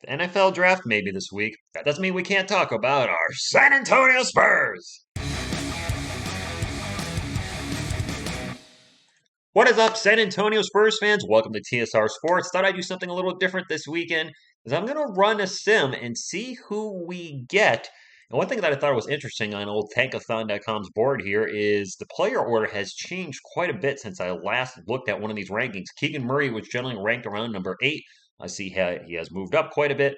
The NFL draft maybe this week. That doesn't mean we can't talk about our San Antonio Spurs. What is up, San Antonio Spurs fans? Welcome to TSR Sports. Thought I'd do something a little different this weekend, is I'm going to run a sim and see who we get. And one thing that I thought was interesting on old Tankathon.com's board here is the player order has changed quite a bit since I last looked at one of these rankings. Keegan Murray was generally ranked around number 8. I see he has moved up quite a bit.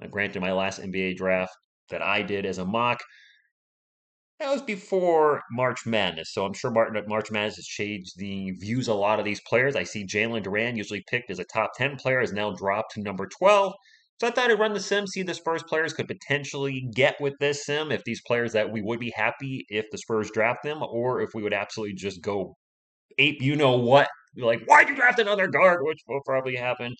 Granted, my last NBA draft that I did as a mock, that was before March Madness, so I'm sure March Madness has changed the views of a lot of these players. I see Jalen Duran, usually picked as a top 10 player, has now dropped to number 12. So I thought I'd run the sim, see if the Spurs players could potentially get with this sim, if these players that we would be happy if the Spurs draft them, or if we would absolutely just go ape, you know what? Like, why'd you draft another guard? Which will probably happen.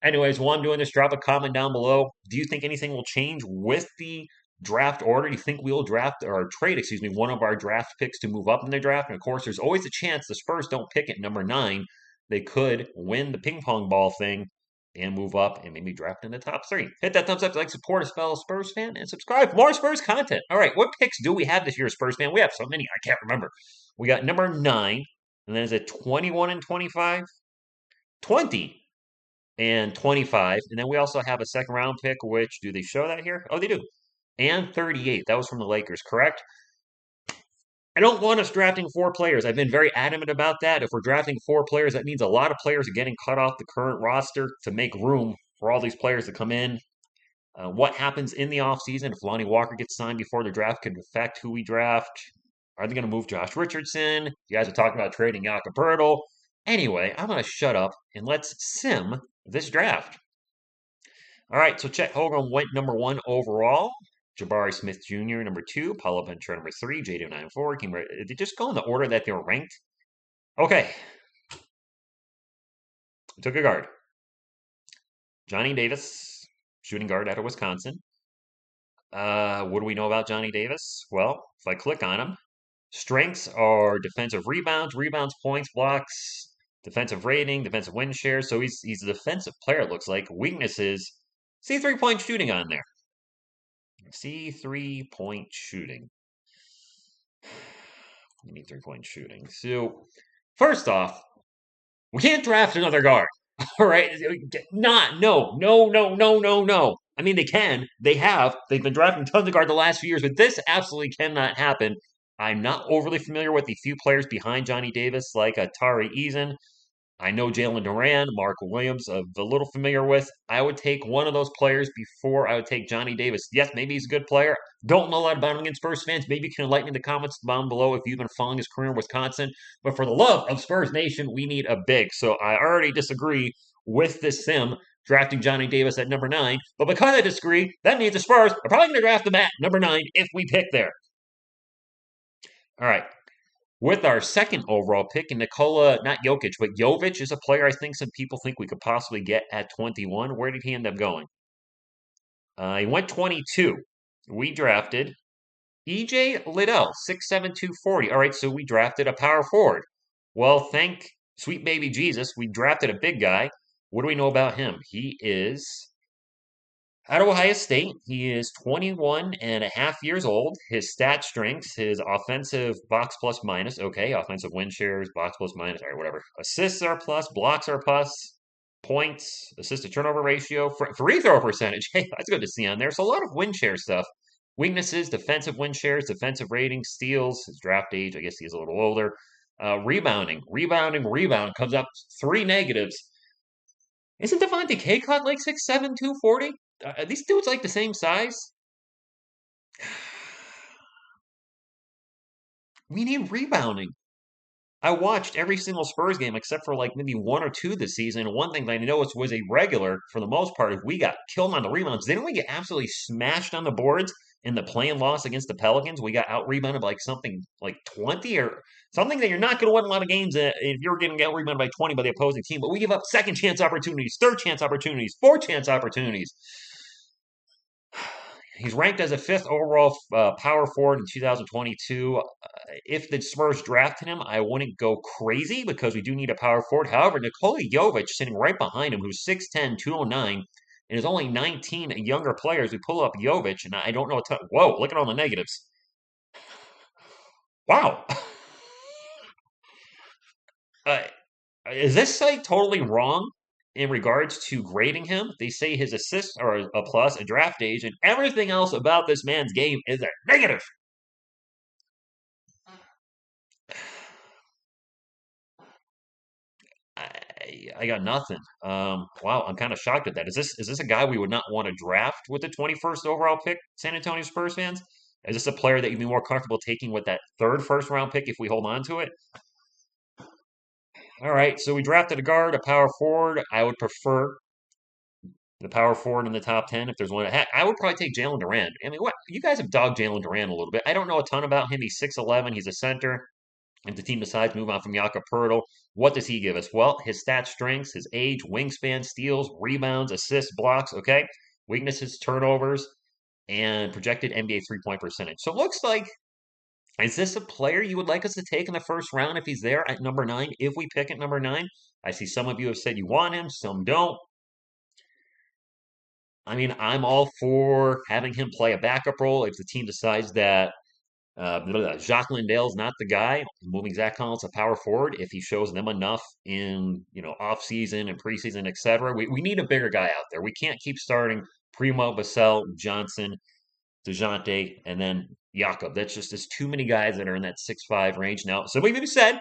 Anyways, while I'm doing this, drop a comment down below. Do you think anything will change with the draft order? Do you think we'll draft or trade, one of our draft picks to move up in the draft? And of course, there's always a chance the Spurs don't pick at number 9. They could win the ping pong ball thing and move up and maybe draft in the top 3. Hit that thumbs up to support us, fellow Spurs fan, and subscribe for more Spurs content. All right, what picks do we have this year, Spurs fan? We have so many, I can't remember. We got number 9, and then is it 21 and 25? 20 and 25. And then we also have a second round pick, which do they show that here? Oh, they do. And 38. That was from the Lakers, correct? I don't want us drafting 4 players. I've been very adamant about that. If we're drafting 4 players, that means a lot of players are getting cut off the current roster to make room for all these players to come in. What happens in the offseason if Lonnie Walker gets signed before the draft could affect who we draft? Are they going to move Josh Richardson? You guys are talking about trading Jakob Poeltl. Anyway, I'm going to shut up and let's sim this draft. All right, so Chet Holmgren went number 1 overall. Jabari Smith Jr. number 2. Paulo Ventura number 3. Jaden 94. Did they just go in the order that they were ranked? Okay. Took a guard. Johnny Davis, shooting guard out of Wisconsin. What do we know about Johnny Davis? Well, if I click on him, strengths are defensive rebounds, points, blocks, defensive rating, defensive win share. So he's a defensive player, it looks like. Weaknesses, see 3-point shooting on there. See 3-point shooting. We need 3-point shooting. So, first off, we can't draft another guard. All right? No. I mean, they can. They have. They've been drafting tons of guard the last few years, but this absolutely cannot happen. I'm not overly familiar with the few players behind Johnny Davis, like Tari Eason. I know Jalen Duran, Mark Williams, a little familiar with. I would take one of those players before I would take Johnny Davis. Yes, maybe he's a good player. Don't know a lot about him against Spurs fans. Maybe you can enlighten me in the comments down below if you've been following his career in Wisconsin. But for the love of Spurs Nation, we need a big. So I already disagree with this sim drafting Johnny Davis at number 9. But because I disagree, that means the Spurs are probably going to draft him at number 9 if we pick there. All right. With our second overall pick, and not Jokic, but Yovich is a player I think some people think we could possibly get at 21. Where did he end up going? He went 22. We drafted EJ Liddell, 6'7", 240. All right, so we drafted a power forward. Well, thank sweet baby Jesus, we drafted a big guy. What do we know about him? He is out of Ohio State. He is 21 and a half years old. His stat strengths, his offensive box plus minus, okay, offensive win shares, box plus minus, all right, whatever. Assists are plus, blocks are plus, points, assist to turnover ratio, free throw percentage. Hey, that's good to see on there. So a lot of win share stuff. Weaknesses, defensive win shares, defensive rating, steals, his draft age, I guess he's a little older. Rebounding, comes up 3 negatives. Isn't Devontae Cacott like 6'7", 240? Are these dudes like the same size? We need rebounding. I watched every single Spurs game except for like maybe 1 or 2 this season. And one thing that I noticed was a regular, for the most part, if we got killed on the rebounds, didn't we get absolutely smashed on the boards in the play-in loss against the Pelicans? We got out-rebounded by like something like 20 or something that you're not going to win a lot of games if you're getting out-rebounded by 20 by the opposing team. But we give up second chance opportunities, third chance opportunities, fourth chance opportunities. He's ranked as a 5th overall power forward in 2022. If the Spurs drafted him, I wouldn't go crazy because we do need a power forward. However, Nicole Yovich sitting right behind him, who's 6'10", 209, and there's only 19 younger players. We pull up Yovich, and I don't know. Whoa, look at all the negatives. Wow. uh, is this site totally wrong in regards to grading him? They say his assists are a plus, a draft age, and everything else about this man's game is a negative. I got nothing. Wow, I'm kind of shocked at that. Is this a guy we would not want to draft with the 21st overall pick, San Antonio Spurs fans? Is this a player that you'd be more comfortable taking with that third first round pick if we hold on to it? All right, so we drafted a guard, a power forward. I would prefer the power forward in the top 10 if there's one. Heck, I would probably take Jalen Duran. I mean, what you guys have dogged Jalen Duran a little bit. I don't know a ton about him. He's 6'11. He's a center. If the team decides to move on from Jakob Poeltl, what does he give us? Well, his stat strengths, his age, wingspan, steals, rebounds, assists, blocks, okay? Weaknesses, turnovers, and projected NBA three-point percentage. So it looks like, is this a player you would like us to take in the first round if he's there at number 9, if we pick at number 9? I see some of you have said you want him, some don't. I mean, I'm all for having him play a backup role if the team decides that Jacques Lindale's not the guy. Moving Zach Collins to power forward if he shows them enough in off season and preseason, etc. We need a bigger guy out there. We can't keep starting Primo, Vassell, Johnson, Dejounte, and then Jakob. That's just there's too many guys that are in that 6'5" range now. So we've said.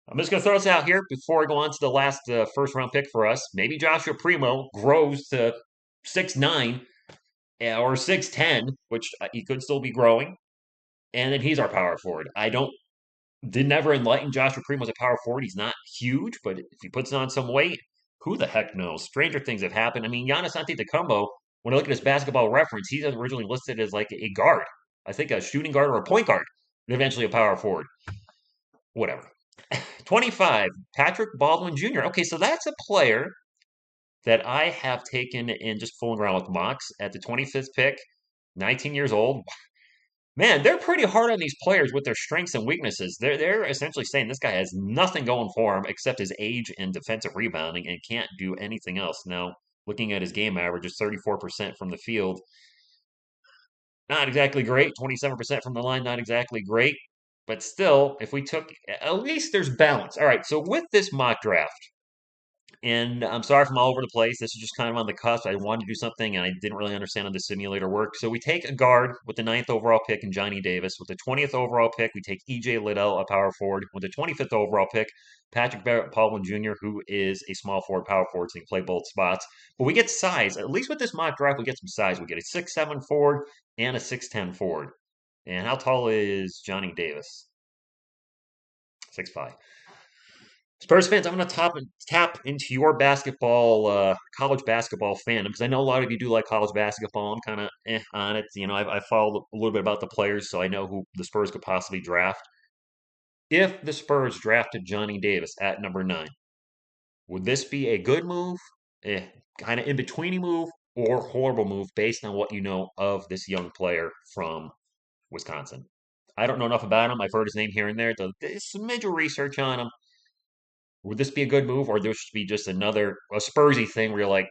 I'm just going to throw this out here before I go on to the last first round pick for us. Maybe Joshua Primo grows to 6'9" or 6'10", which he could still be growing, and then he's our power forward. I don't did never enlighten Joshua Primo as a power forward. He's not huge, but if he puts on some weight, who the heck knows? Stranger things have happened. I mean, Giannis Antetokounmpo, when I look at his basketball reference, he's originally listed as like a guard. I think a shooting guard or a point guard, and eventually a power forward. Whatever. 25, Patrick Baldwin Jr. Okay, so that's a player that I have taken in just fooling around with mocks at the 25th pick, 19 years old. Man, they're pretty hard on these players with their strengths and weaknesses. They're essentially saying this guy has nothing going for him except his age and defensive rebounding and can't do anything else. Now, looking at his game average, is 34% from the field. Not exactly great. 27% from the line, not exactly great. But still, if we took, at least there's balance. All right, so with this mock draft, and I'm sorry if I'm all over the place. This is just kind of on the cusp. I wanted to do something, and I didn't really understand how the simulator worked. So we take a guard with the 9th overall pick in Johnny Davis. With the 20th overall pick, we take E.J. Liddell, a power forward. With the 25th overall pick, Patrick Baldwin Jr., who is a small forward, power forward, so he can play both spots. But we get size. At least with this mock draft, we get some size. We get a 6'7" forward and a 6'10" forward. And how tall is Johnny Davis? 6'5". Spurs fans, I'm going to tap into your college basketball fandom because I know a lot of you do like college basketball. I'm kind of on it. I followed a little bit about the players, so I know who the Spurs could possibly draft. If the Spurs drafted Johnny Davis at number 9, would this be a good move, kind of in betweeny move, or horrible move based on what you know of this young player from Wisconsin? I don't know enough about him. I've heard his name here and there. There's some major research on him. Would this be a good move, or this should be just a Spursy thing where you're like,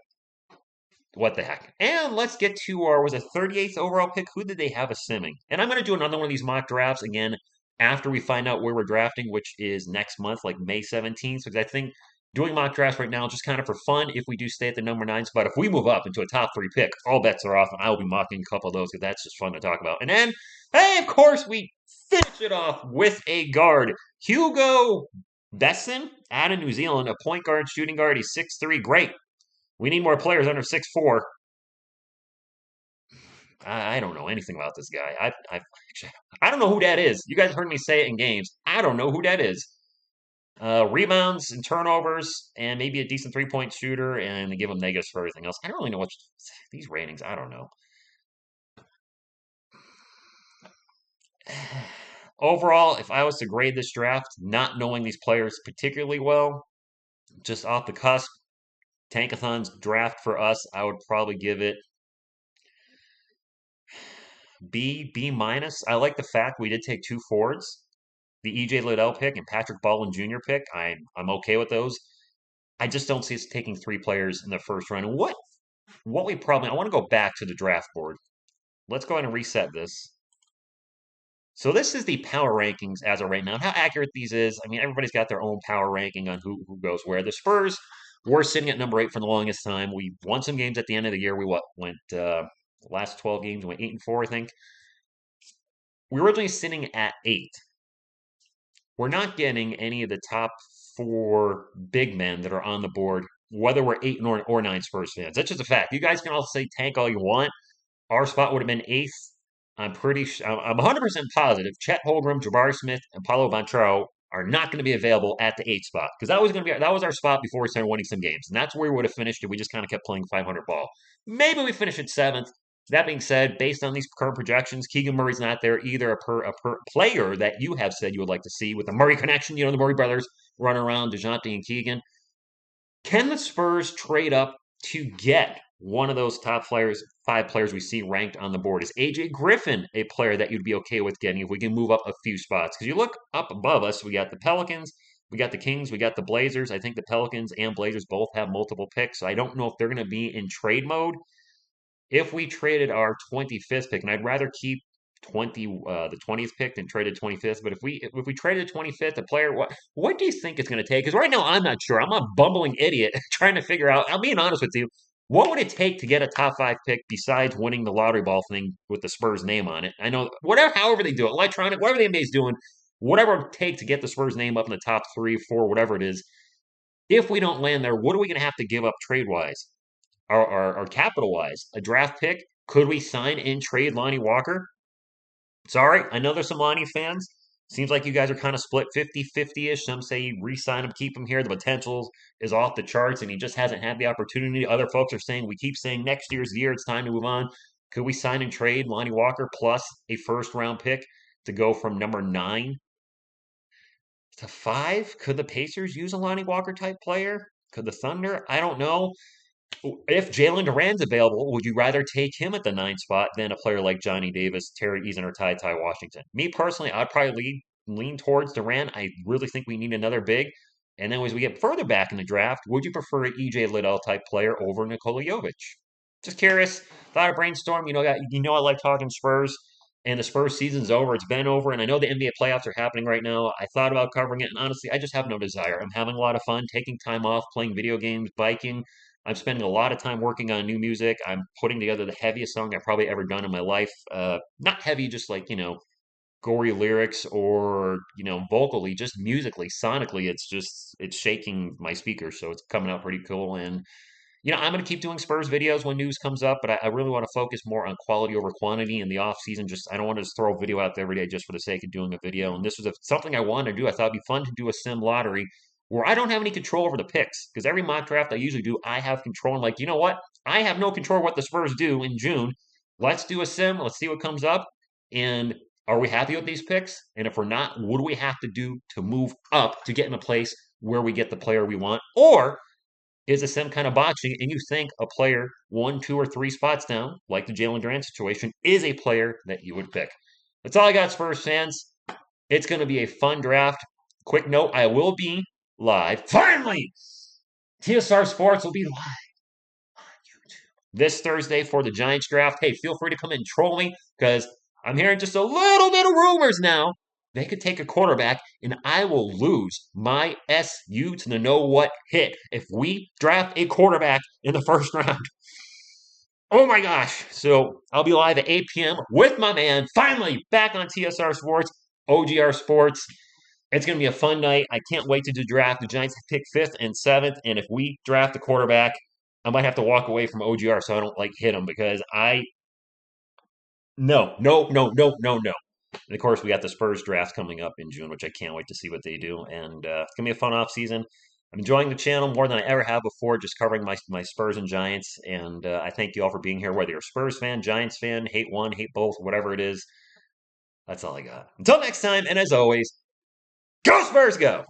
what the heck? And let's get to was a 38th overall pick. Who did they have assuming? And I'm going to do another one of these mock drafts again after we find out where we're drafting, which is next month, like May 17th. Because I think doing mock drafts right now is just kind of for fun if we do stay at the number 9 spot. If we move up into a top 3 pick, all bets are off, and I'll be mocking a couple of those because that's just fun to talk about. And then, hey, of course, we finish it off with a guard. Hugo Besson out of New Zealand, a point guard, shooting guard. He's 6'3". Great. We need more players under 6'4". I don't know anything about this guy. I don't know who that is. You guys heard me say it in games. I don't know who that is. Rebounds and turnovers, and maybe a decent three-point shooter, and they give him negatives for everything else. I don't really know what these ratings. I don't know. Overall, if I was to grade this draft, not knowing these players particularly well, just off the cusp, Tankathon's draft for us, I would probably give it B minus. I like the fact we did take 2 forwards, the EJ Liddell pick and Patrick Baldwin Jr. pick. I'm okay with those. I just don't see us taking 3 players in the first round. I want to go back to the draft board. Let's go ahead and reset this. So this is the power rankings as of right now. How accurate these is, I mean, everybody's got their own power ranking on who goes where. The Spurs were sitting at number 8 for the longest time. We won some games at the end of the year. We went last 12 games, we went 8-4, I think. We were originally sitting at 8. We're not getting any of the top 4 big men that are on the board, whether we're 8 or 9 Spurs fans. That's just a fact. You guys can all say tank all you want. Our spot would have been 8th. I'm 100% positive Chet Holmgren, Jabari Smith, and Paulo Banchero are not going to be available at the 8th spot because that was our spot before we started winning some games, and that's where we would have finished if we just kind of kept playing 500 ball. Maybe we finish at 7th. That being said, based on these current projections, Keegan Murray's not there either. A player that you have said you would like to see with the Murray connection, the Murray brothers running around, DeJounte and Keegan. Can the Spurs trade up to get one of those top 5 players we see ranked on the board? Is AJ Griffin a player that you'd be okay with getting if we can move up a few spots? Because you look up above us, we got the Pelicans, we got the Kings, we got the Blazers. I think the Pelicans and Blazers both have multiple picks, so I don't know if they're going to be in trade mode. If we traded our 25th pick, and I'd rather keep the 20th pick than trade the 25th. But if we traded the 25th, a player, what do you think it's going to take? Because right now I'm not sure. I'm a bumbling idiot trying to figure out. I'm being honest with you. What would it take to get a top 5 pick besides winning the lottery ball thing with the Spurs name on it? I know however they do it, electronic, whatever the NBA's doing, whatever it would take to get the Spurs name up in the top 3, 4, whatever it is. If we don't land there, what are we going to have to give up trade wise? Our capital wise, a draft pick? Could we sign and trade Lonnie Walker? Sorry, I know there's some Lonnie fans. Seems like you guys are kind of split 50-50-ish. Some say you re-sign him, keep him here. The potential is off the charts, and he just hasn't had the opportunity. Other folks are saying, we keep saying next year's the year. It's time to move on. Could we sign and trade Lonnie Walker plus a first-round pick to go from number 9 to 5? Could the Pacers use a Lonnie Walker type player? Could the Thunder? I don't know. If Jalen Duran's available, would you rather take him at the 9 spot than a player like Johnny Davis, Terry Eason, or Ty Washington? Me personally, I'd probably lean towards Durant. I really think we need another big. And then as we get further back in the draft, would you prefer an EJ Liddell type player over Nicole Yovich? Just curious. Thought I'd brainstorm. I like talking Spurs. And the Spurs season's over. It's been over. And I know the NBA playoffs are happening right now. I thought about covering it. And honestly, I just have no desire. I'm having a lot of fun, taking time off, playing video games, biking. I'm spending a lot of time working on new music. I'm putting together the heaviest song I've probably ever done in my life. Not heavy, just like, gory lyrics or, vocally, just musically, sonically, it's shaking my speakers. So it's coming out pretty cool. And, I'm going to keep doing Spurs videos when news comes up, but I really want to focus more on quality over quantity in the off season. I don't want to just throw a video out there every day just for the sake of doing a video. And this was something I wanted to do. I thought it'd be fun to do a sim lottery where I don't have any control over the picks. Because every mock draft I usually do, I have control. I'm like, you know what? I have no control of what the Spurs do in June. Let's do a sim. Let's see what comes up. And are we happy with these picks? And if we're not, what do we have to do to move up to get in a place where we get the player we want? Or is a sim kind of botching, and you think a player 1, 2, or 3 spots down, like the Jalen Durant situation, is a player that you would pick? That's all I got, Spurs fans. It's going to be a fun draft. Quick note, I will be live. Finally! TSR Sports will be live on YouTube this Thursday for the Giants draft. Hey, feel free to come and troll me because I'm hearing just a little bit of rumors now. They could take a quarterback, and I will lose my SU to the know what hit if we draft a quarterback in the first round. Oh my gosh. So I'll be live at 8 p.m. with my man, finally back on TSR Sports, OGR Sports. It's going to be a fun night. I can't wait to do draft. The Giants pick 5th and 7th, and if we draft a quarterback, I might have to walk away from OGR so I don't hit him because no. And of course, we got the Spurs draft coming up in June, which I can't wait to see what they do. And it's going to be a fun off season. I'm enjoying the channel more than I ever have before, just covering my Spurs and Giants. And I thank you all for being here, whether you're a Spurs fan, Giants fan, hate one, hate both, whatever it is. That's all I got. Until next time, and as always, go Spurs, go!